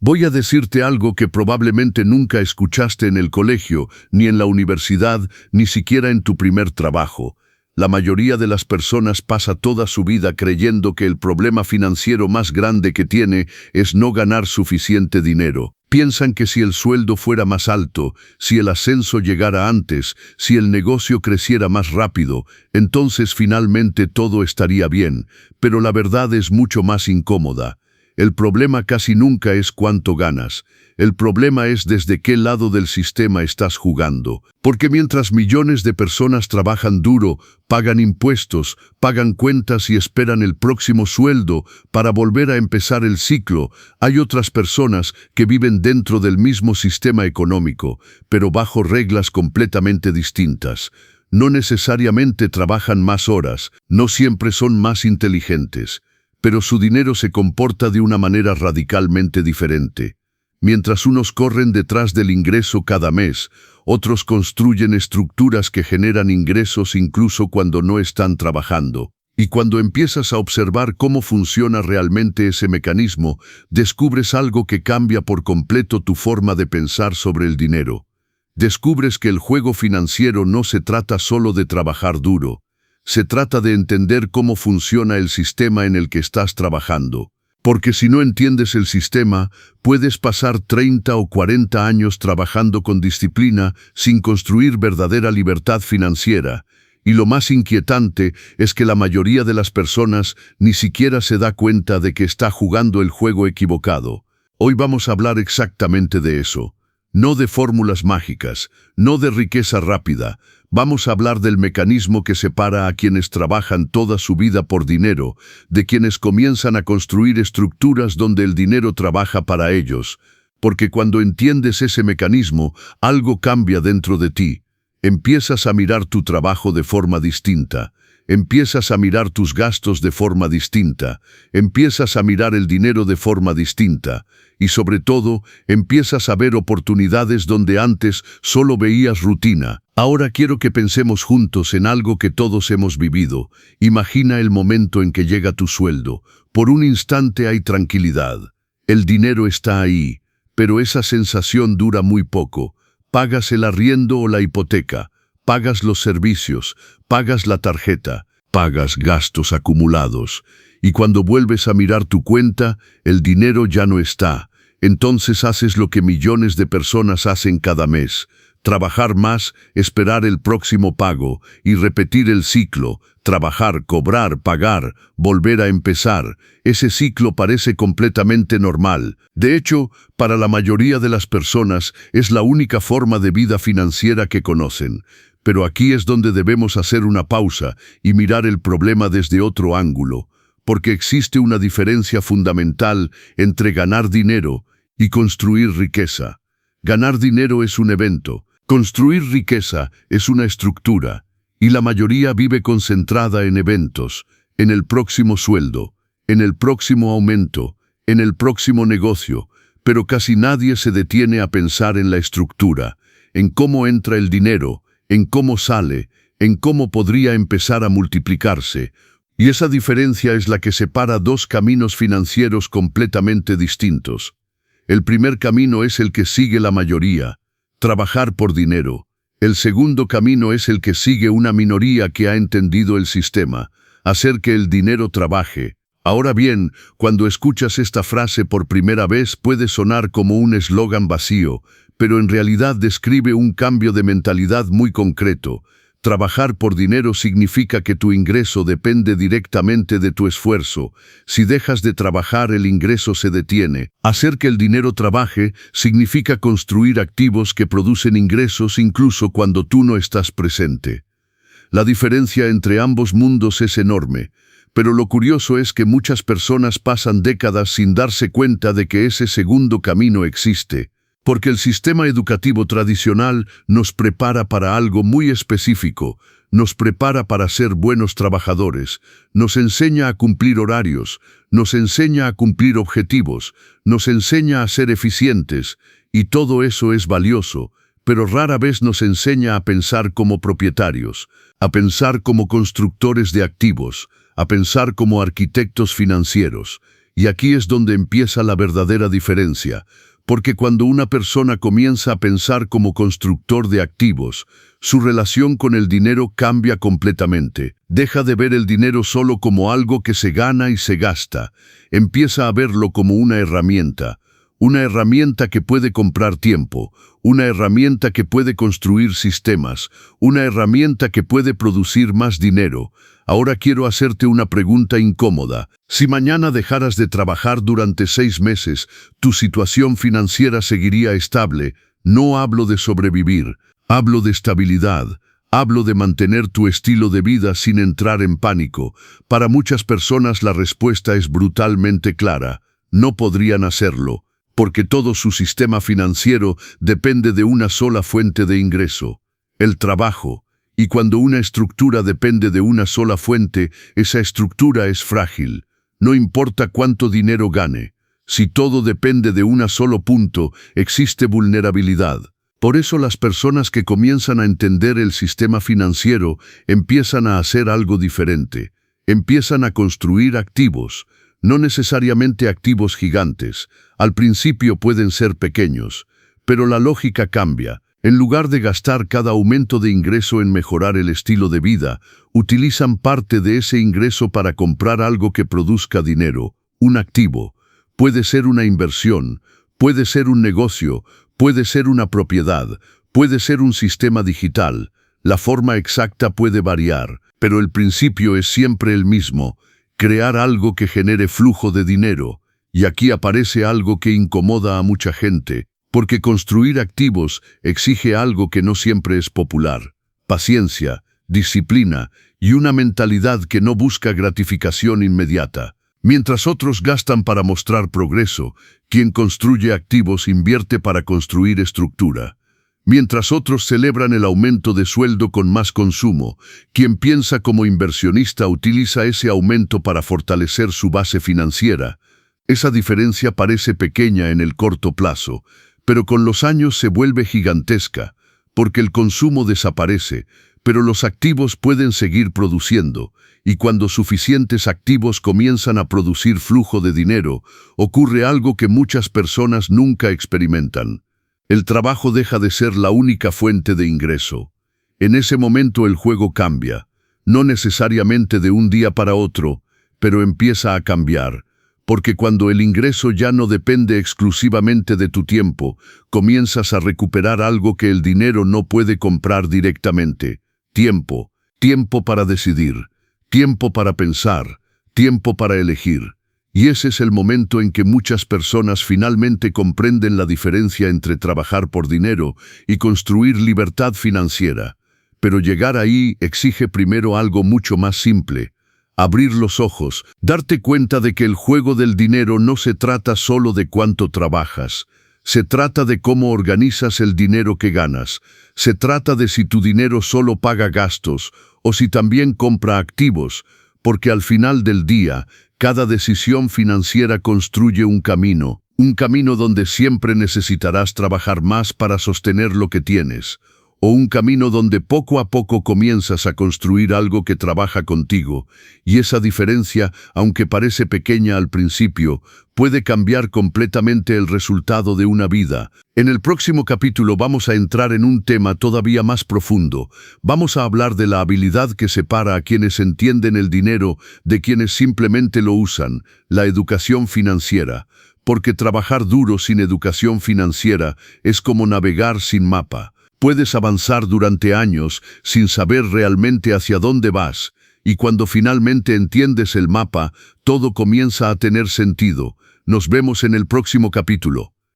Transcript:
Voy a decirte algo que probablemente nunca escuchaste en el colegio, ni en la universidad, ni siquiera en tu primer trabajo. La mayoría de las personas pasa toda su vida creyendo que el problema financiero más grande que tiene es no ganar suficiente dinero. Piensan que si el sueldo fuera más alto, si el ascenso llegara antes, si el negocio creciera más rápido, entonces finalmente todo estaría bien, pero la verdad es mucho más incómoda. El problema casi nunca es cuánto ganas. El problema es desde qué lado del sistema estás jugando. Porque mientras millones de personas trabajan duro, pagan impuestos, pagan cuentas y esperan el próximo sueldo para volver a empezar el ciclo, hay otras personas que viven dentro del mismo sistema económico, pero bajo reglas completamente distintas. No necesariamente trabajan más horas, no siempre son más inteligentes, pero su dinero se comporta de una manera radicalmente diferente. Mientras unos corren detrás del ingreso cada mes, otros construyen estructuras que generan ingresos incluso cuando no están trabajando. Y cuando empiezas a observar cómo funciona realmente ese mecanismo, descubres algo que cambia por completo tu forma de pensar sobre el dinero. Descubres que el juego financiero no se trata solo de trabajar duro. Se trata de entender cómo funciona el sistema en el que estás trabajando. Porque si no entiendes el sistema, puedes pasar 30 o 40 años trabajando con disciplina sin construir verdadera libertad financiera. Y lo más inquietante es que la mayoría de las personas ni siquiera se da cuenta de que está jugando el juego equivocado. Hoy vamos a hablar exactamente de eso. No de fórmulas mágicas, no de riqueza rápida. Vamos a hablar del mecanismo que separa a quienes trabajan toda su vida por dinero, de quienes comienzan a construir estructuras donde el dinero trabaja para ellos. Porque cuando entiendes ese mecanismo, algo cambia dentro de ti. Empiezas a mirar tu trabajo de forma distinta. Empiezas a mirar tus gastos de forma distinta. Empiezas a mirar el dinero de forma distinta. Y sobre todo, empiezas a ver oportunidades donde antes solo veías rutina. Ahora quiero que pensemos juntos en algo que todos hemos vivido. Imagina el momento en que llega tu sueldo. Por un instante hay tranquilidad. El dinero está ahí, pero esa sensación dura muy poco. Pagas el arriendo o la hipoteca. Pagas los servicios, pagas la tarjeta, pagas gastos acumulados. Y cuando vuelves a mirar tu cuenta, el dinero ya no está. Entonces haces lo que millones de personas hacen cada mes. Trabajar más, esperar el próximo pago y repetir el ciclo. Trabajar, cobrar, pagar, volver a empezar. Ese ciclo parece completamente normal. De hecho, para la mayoría de las personas es la única forma de vida financiera que conocen. Pero aquí es donde debemos hacer una pausa y mirar el problema desde otro ángulo, porque existe una diferencia fundamental entre ganar dinero y construir riqueza. Ganar dinero es un evento, construir riqueza es una estructura, y la mayoría vive concentrada en eventos, en el próximo sueldo, en el próximo aumento, en el próximo negocio, pero casi nadie se detiene a pensar en la estructura, en cómo entra el dinero, en cómo sale, en cómo podría empezar a multiplicarse. Y esa diferencia es la que separa dos caminos financieros completamente distintos. El primer camino es el que sigue la mayoría, trabajar por dinero. El segundo camino es el que sigue una minoría que ha entendido el sistema, hacer que el dinero trabaje. Ahora bien, cuando escuchas esta frase por primera vez puede sonar como un eslogan vacío, pero en realidad describe un cambio de mentalidad muy concreto. Trabajar por dinero significa que tu ingreso depende directamente de tu esfuerzo. Si dejas de trabajar, el ingreso se detiene. Hacer que el dinero trabaje significa construir activos que producen ingresos incluso cuando tú no estás presente. La diferencia entre ambos mundos es enorme, pero lo curioso es que muchas personas pasan décadas sin darse cuenta de que ese segundo camino existe. Porque el sistema educativo tradicional nos prepara para algo muy específico, nos prepara para ser buenos trabajadores, nos enseña a cumplir horarios, nos enseña a cumplir objetivos, nos enseña a ser eficientes, y todo eso es valioso, pero rara vez nos enseña a pensar como propietarios, a pensar como constructores de activos, a pensar como arquitectos financieros. Y aquí es donde empieza la verdadera diferencia, porque cuando una persona comienza a pensar como constructor de activos, su relación con el dinero cambia completamente. Deja de ver el dinero solo como algo que se gana y se gasta. Empieza a verlo como una herramienta que puede comprar tiempo, una herramienta que puede construir sistemas, una herramienta que puede producir más dinero. Ahora quiero hacerte una pregunta incómoda. Si mañana dejaras de trabajar durante 6 meses, ¿tu situación financiera seguiría estable? No hablo de sobrevivir, hablo de estabilidad. Hablo de mantener tu estilo de vida sin entrar en pánico. Para muchas personas la respuesta es brutalmente clara. No podrían hacerlo, porque todo su sistema financiero depende de una sola fuente de ingreso, el trabajo. Y cuando una estructura depende de una sola fuente, esa estructura es frágil. No importa cuánto dinero gane. Si todo depende de un solo punto, existe vulnerabilidad. Por eso las personas que comienzan a entender el sistema financiero empiezan a hacer algo diferente. Empiezan a construir activos, no necesariamente activos gigantes. Al principio pueden ser pequeños, pero la lógica cambia. En lugar de gastar cada aumento de ingreso en mejorar el estilo de vida, utilizan parte de ese ingreso para comprar algo que produzca dinero, un activo. Puede ser una inversión, puede ser un negocio, puede ser una propiedad, puede ser un sistema digital. La forma exacta puede variar, pero el principio es siempre el mismo: crear algo que genere flujo de dinero. Y aquí aparece algo que incomoda a mucha gente, porque construir activos exige algo que no siempre es popular: paciencia, disciplina y una mentalidad que no busca gratificación inmediata. Mientras otros gastan para mostrar progreso, quien construye activos invierte para construir estructura. Mientras otros celebran el aumento de sueldo con más consumo, quien piensa como inversionista utiliza ese aumento para fortalecer su base financiera. Esa diferencia parece pequeña en el corto plazo, pero con los años se vuelve gigantesca, porque el consumo desaparece, pero los activos pueden seguir produciendo, y cuando suficientes activos comienzan a producir flujo de dinero, ocurre algo que muchas personas nunca experimentan. El trabajo deja de ser la única fuente de ingreso. En ese momento el juego cambia, no necesariamente de un día para otro, pero empieza a cambiar. Porque cuando el ingreso ya no depende exclusivamente de tu tiempo, comienzas a recuperar algo que el dinero no puede comprar directamente: tiempo. Tiempo para decidir, tiempo para pensar, tiempo para elegir. Y ese es el momento en que muchas personas finalmente comprenden la diferencia entre trabajar por dinero y construir libertad financiera. Pero llegar ahí exige primero algo mucho más simple: abrir los ojos, darte cuenta de que el juego del dinero no se trata solo de cuánto trabajas. Se trata de cómo organizas el dinero que ganas. Se trata de si tu dinero solo paga gastos o si también compra activos, porque al final del día, cada decisión financiera construye un camino donde siempre necesitarás trabajar más para sostener lo que tienes, o un camino donde poco a poco comienzas a construir algo que trabaja contigo, y esa diferencia, aunque parece pequeña al principio, puede cambiar completamente el resultado de una vida. En el próximo capítulo vamos a entrar en un tema todavía más profundo. Vamos a hablar de la habilidad que separa a quienes entienden el dinero de quienes simplemente lo usan: la educación financiera. Porque trabajar duro sin educación financiera es como navegar sin mapa. Puedes avanzar durante años sin saber realmente hacia dónde vas, y cuando finalmente entiendes el mapa, todo comienza a tener sentido. Nos vemos en el próximo capítulo.